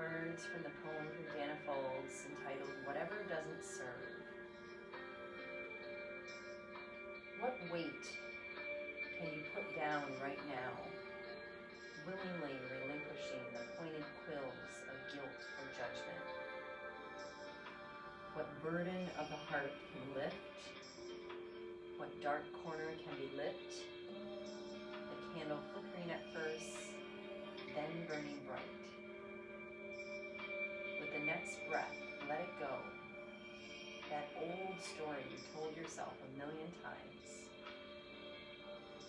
words from the poem from Dana Folds entitled Whatever Doesn't Serve. What weight can you put down right now, willingly relinquishing the pointed quills of guilt or judgment? What burden of the heart can lift? What dark corner can be lit? The candle flickering at first, then burning bright. With the next breath, let it go. That old story you told yourself a million times.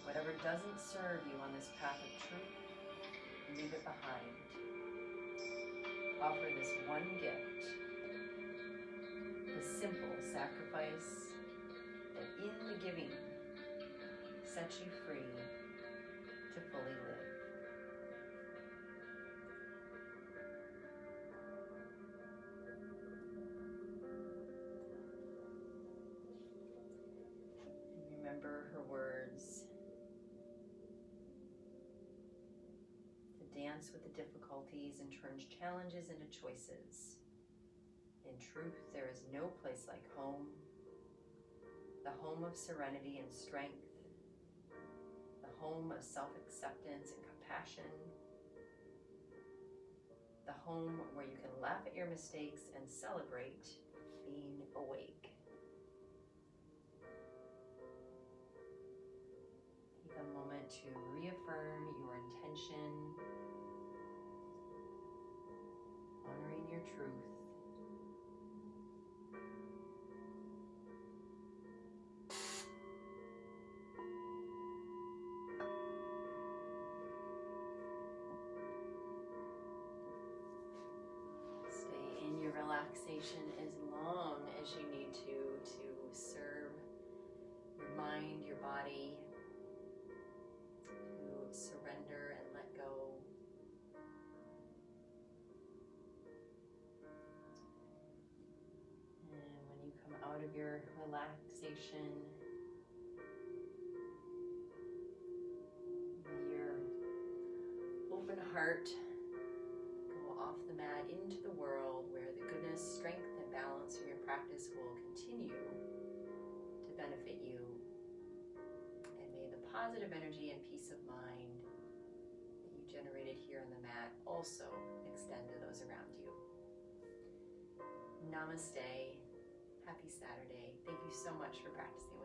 Whatever doesn't serve you on this path of truth, leave it behind. Offer this one gift, the simple sacrifice that in the giving sets you free to fully live. And remember her words. To dance with the difficulties and turns challenges into choices. In truth, there is no place like home, the home of serenity and strength, the home of self-acceptance and compassion, the home where you can laugh at your mistakes and celebrate being awake. Take a moment to reaffirm your intention, honoring your truth. Relaxation as long as you need to serve your mind, your body, to surrender and let go. And when you come out of your relaxation, may your open heart off the mat into the world where the goodness, strength, and balance in your practice will continue to benefit you. And may the positive energy and peace of mind that you generated here on the mat also extend to those around you. Namaste. Happy Saturday. Thank you so much for practicing.